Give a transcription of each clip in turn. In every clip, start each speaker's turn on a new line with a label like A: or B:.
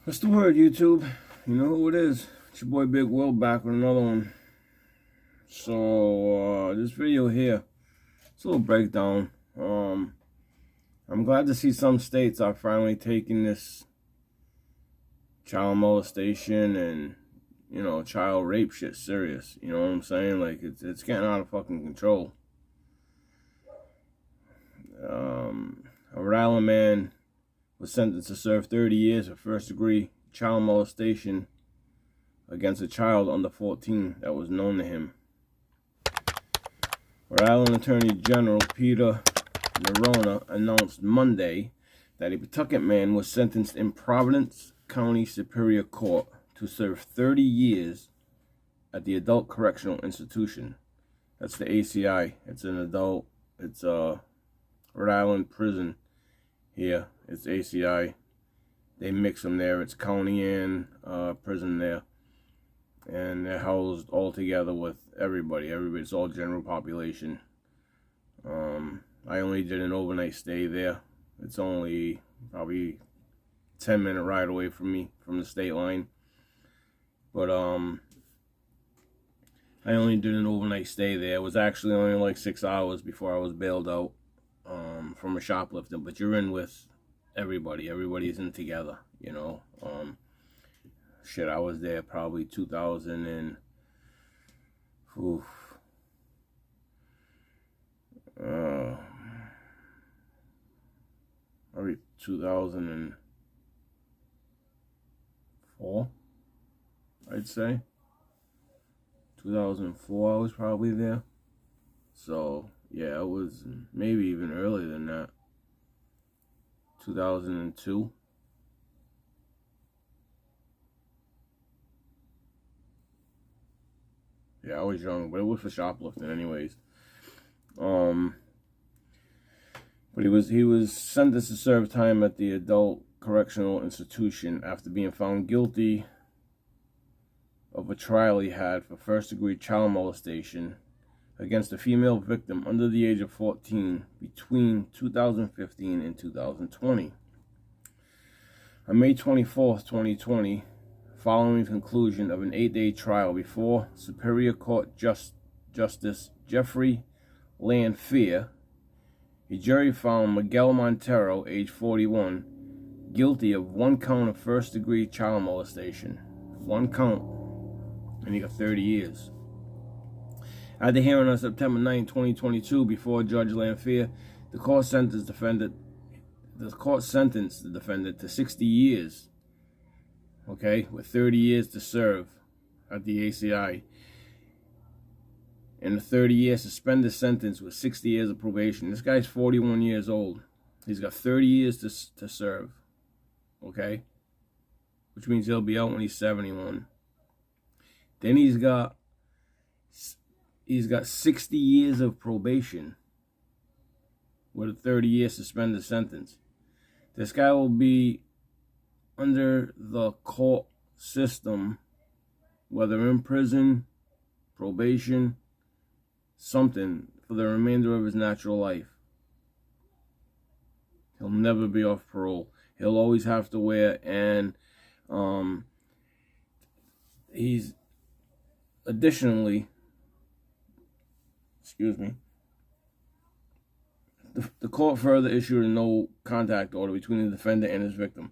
A: What's the word, YouTube? You know who it is. It's your boy Big Will back with another one. So, this video here, it's a little breakdown. I'm glad to see some states are finally taking this child molestation and, child rape shit serious. You know what I'm saying? Like, it's getting out of fucking control. A Rhode Island man was sentenced to serve 30 years for first-degree child molestation against a child under 14 that was known to him. Rhode Island Attorney General Peter Nerona announced Monday that a Pawtucket man was sentenced in Providence County Superior Court to serve 30 years at the Adult Correctional Institution. That's the ACI. It's a Rhode Island prison here. It's ACI. They mix them there. It's county and prison there. And they're housed all together with everybody. It's all general population. I only did an overnight stay there. It's only probably 10-minute ride away from me, from the state line. But I only did an overnight stay there. It was actually only like 6 hours before I was bailed out from a shoplifting. But you're in with everybody. Everybody's in together, you know. Shit, I was there probably 2000 and probably 2004, I'd say. 2004 I was probably there. So yeah, it was maybe even earlier than that. 2002. Yeah, I was young, but it was for shoplifting anyways. But he was sentenced to serve time at the Adult Correctional Institution after being found guilty of a trial he had for first-degree child molestation against a female victim under the age of 14 between 2015 and 2020. On May 24th, 2020, following the conclusion of an 8-day trial before Superior Court Justice Jeffrey Lanphier, a jury found Miguel Montero, age 41, guilty of 1 count of first-degree child molestation. 1 count, and he got 30 years. At the hearing on September 9, 2022, before Judge Lanphier, the court sentenced the defendant to 60 years, okay, with 30 years to serve at the ACI, and a 30-year suspended sentence with 60 years of probation. This guy's 41 years old. He's got 30 years to serve, okay, which means he'll be out when he's 71. Then he's got 60 years of probation with a 30-year suspended sentence. This guy will be under the court system, whether in prison, probation, something, for the remainder of his natural life. He'll never be off parole. He'll always have to wear, and he's additionally, the court further issued a no contact order between the defendant and his victim.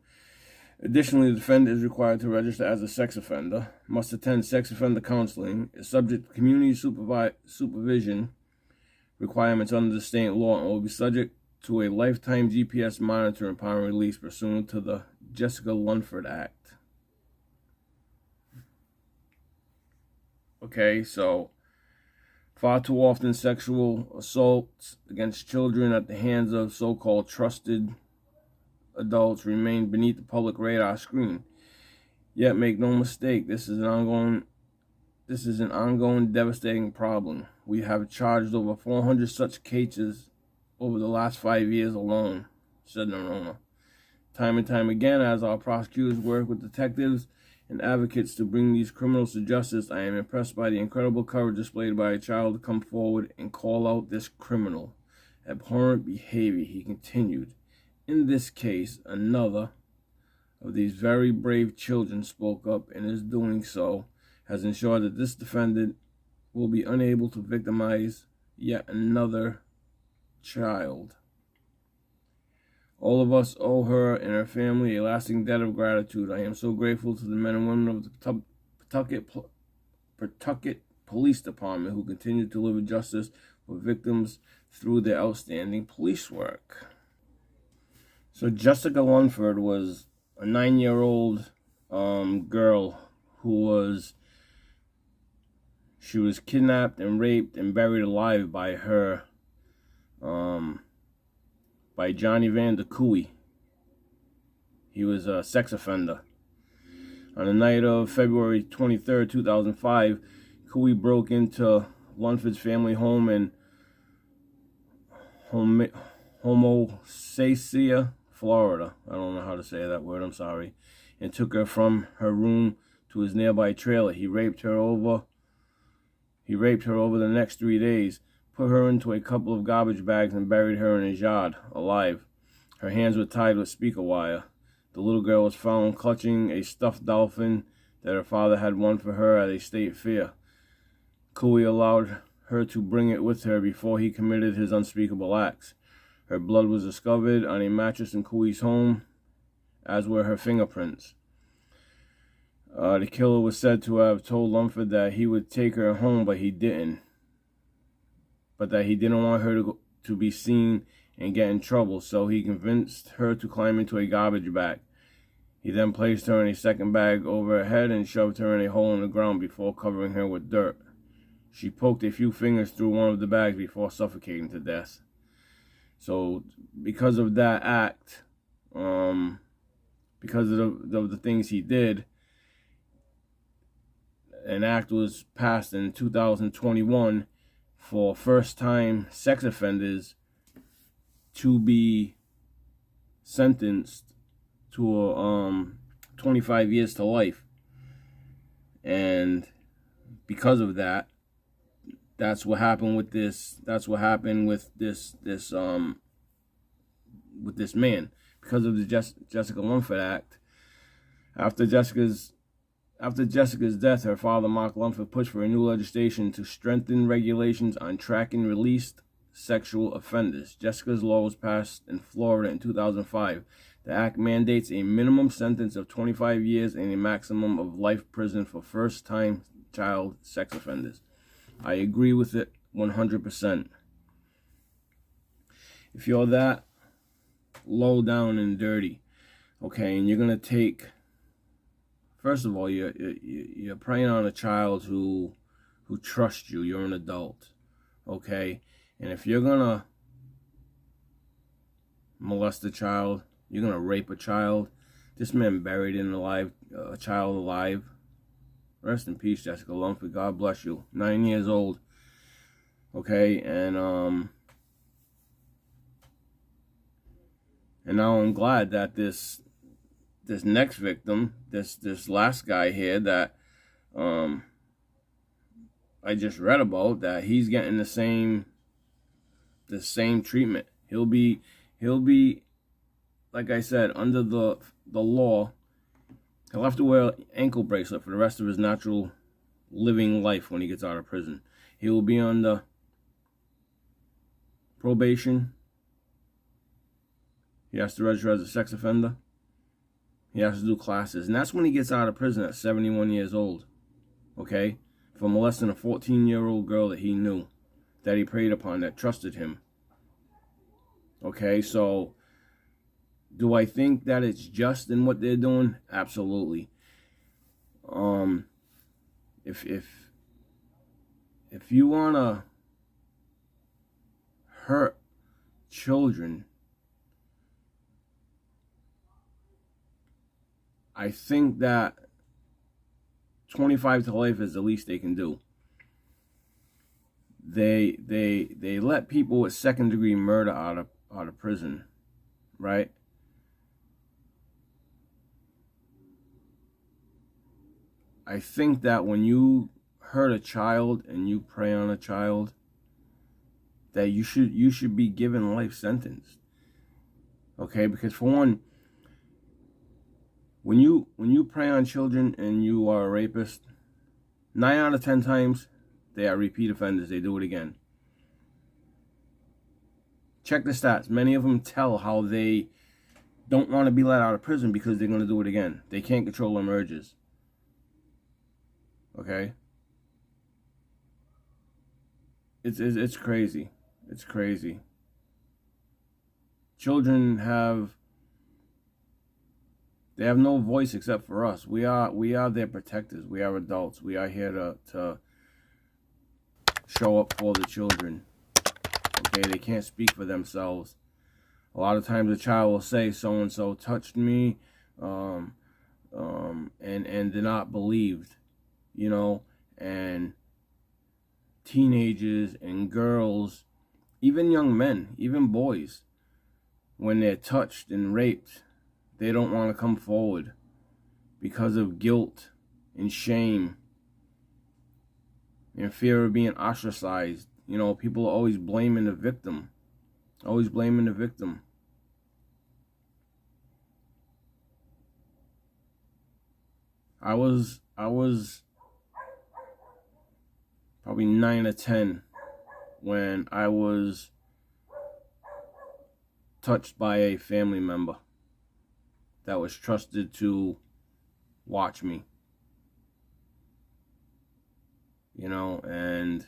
A: Additionally, the defendant is required to register as a sex offender, must attend sex offender counseling, is subject to community supervision requirements under the state law, and will be subject to a lifetime GPS monitoring upon release pursuant to the Jessica Lunford Act. Okay, so far too often sexual assaults against children at the hands of so-called trusted adults remain beneath the public radar screen. Yet make no mistake, this is an ongoing devastating problem. We have charged over 400 such cases over the last 5 years alone, said Nerona. Time and time again, as our prosecutors work with detectives and advocates to bring these criminals to justice, I am impressed by the incredible courage displayed by a child to come forward and call out this criminal abhorrent behavior, he continued. In this case, another of these very brave children spoke up, and his doing so has ensured that this defendant will be unable to victimize yet another child. All of us owe her and her family a lasting debt of gratitude. I am so grateful to the men and women of the Pawtucket Police Department who continue to deliver justice for victims through their outstanding police work. So Jessica Lunford was a 9-year-old girl who was kidnapped and raped and buried alive by Johnny Van de Cooey. He was a sex offender. On the night of February 23rd, 2005, Cooey broke into Lunford's family home in Homosassa, Florida. I don't know how to say that word, I'm sorry. And took her from her room to his nearby trailer. He raped her over the next 3 days, put her into a couple of garbage bags, and buried her in his yard, alive. Her hands were tied with speaker wire. The little girl was found clutching a stuffed dolphin that her father had won for her at a state fair. Cooey allowed her to bring it with her before he committed his unspeakable acts. Her blood was discovered on a mattress in Cooey's home, as were her fingerprints. The killer was said to have told Lunford that he would take her home, but he didn't. But that he didn't want her to be seen and get in trouble, so he convinced her to climb into a garbage bag. He then placed her in a second bag over her head and shoved her in a hole in the ground before covering her with dirt. She poked a few fingers through one of the bags before suffocating to death. So, because of that act, because of the things he did, an act was passed in 2021 for first-time sex offenders to be sentenced to 25 years to life. And because of that, that's what happened with this. That's what happened with this man. Because of the Jessica Lunford Act, after Jessica's death, her father, Mark Lunford, pushed for a new legislation to strengthen regulations on tracking released sexual offenders. Jessica's law was passed in Florida in 2005. The act mandates a minimum sentence of 25 years and a maximum of life prison for first-time child sex offenders. I agree with it 100%. If you're that low down and dirty, okay, and you're gonna take, first of all, you're preying on a child who trusts you. You're an adult, okay, and if you're gonna molest a child, you're gonna rape a child. This man buried a child alive. Rest in peace, Jessica Lunford. God bless you. 9 years old. Okay, and now I'm glad that this next victim, this last guy here that I just read about, that he's getting the same treatment. He'll be like I said, under the law. He'll have to wear an ankle bracelet for the rest of his natural living life when he gets out of prison. He will be on the probation. He has to register as a sex offender. He has to do classes. And that's when he gets out of prison at 71 years old. Okay? For molesting a 14-year-old girl that he knew, that he preyed upon, that trusted him. Okay, so do I think that it's just in what they're doing? Absolutely. If you wanna hurt children, I think that 25 to life is the least they can do. They let people with second-degree murder out of prison, right? I think that when you hurt a child and you prey on a child, that you should be given life sentence. Okay, because for one, When you prey on children and you are a rapist, 9 out of 10 times, they are repeat offenders. They do it again. Check the stats. Many of them tell how they don't want to be let out of prison because they're going to do it again. They can't control their urges. Okay? It's crazy. It's crazy. Children have no voice except for us. We are their protectors. We are adults. We are here to show up for the children. Okay, they can't speak for themselves. A lot of times a child will say so and so touched me, and they're not believed, you know. And teenagers and girls, even young men, even boys, when they're touched and raped, they don't want to come forward because of guilt and shame and fear of being ostracized. You know, people are always blaming the victim. Always blaming the victim. I was probably 9 or 10 when I was touched by a family member that was trusted to watch me. You know, and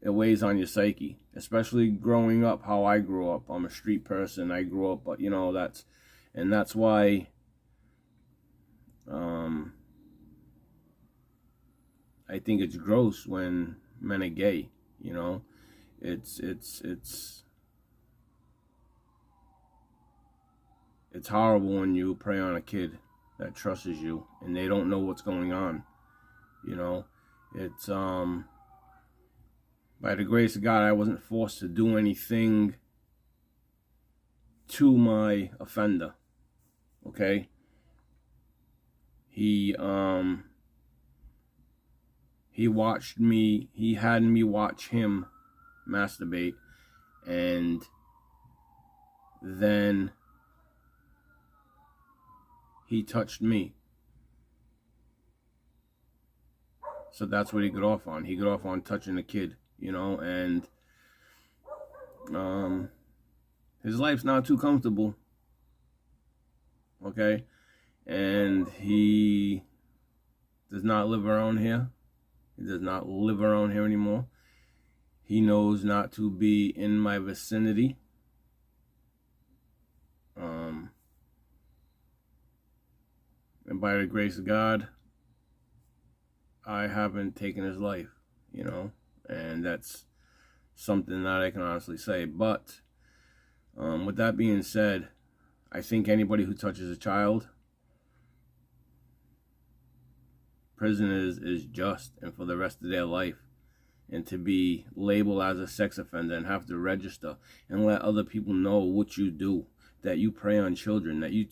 A: it weighs on your psyche, especially growing up how I grew up. I'm a street person. I grew up, but you know, that's why I think it's gross when men are gay, you know. It's horrible when you prey on a kid that trusts you and they don't know what's going on, you know. It's by the grace of God, I wasn't forced to do anything to my offender. Okay? He watched me, he had me watch him masturbate, and then he touched me. So that's what he got off on. He got off on touching a kid, you know, and his life's not too comfortable. Okay? And he does not live around here. He does not live around here anymore. He knows not to be in my vicinity. And by the grace of God, I haven't taken his life, you know, and that's something that I can honestly say. But with that being said, I think anybody who touches a child, prison is just and for the rest of their life. And to be labeled as a sex offender and have to register and let other people know what you do, that you prey on children, that you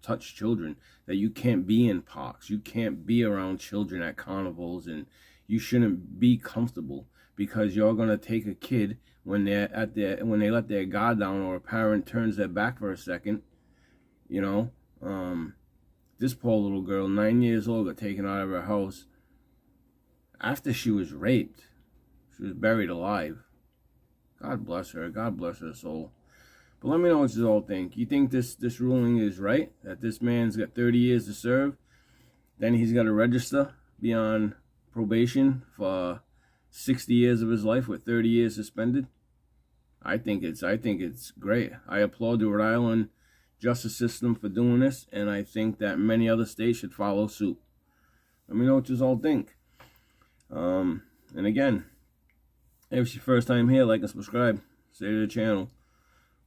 A: touch children, that you can't be in parks, you can't be around children at carnivals, and you shouldn't be comfortable because you're gonna take a kid when they let their guard down or a parent turns their back for a second, you know. This poor little girl, 9 years old, got taken out of her house after she was raped. She was buried alive. God bless her. God bless her soul. But let me know what you all think. You think this ruling is right? That this man's got 30 years to serve? Then he's got to register, be on probation for 60 years of his life with 30 years suspended? I think it's great. I applaud the Rhode Island justice system for doing this, and I think that many other states should follow suit. Let me know what you all think. And again, if it's your first time here, like and subscribe. Stay to the channel.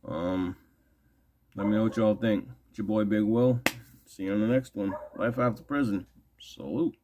A: Let me know what y'all think. It's your boy Big Will. See you on the next one. Life after prison. Salute.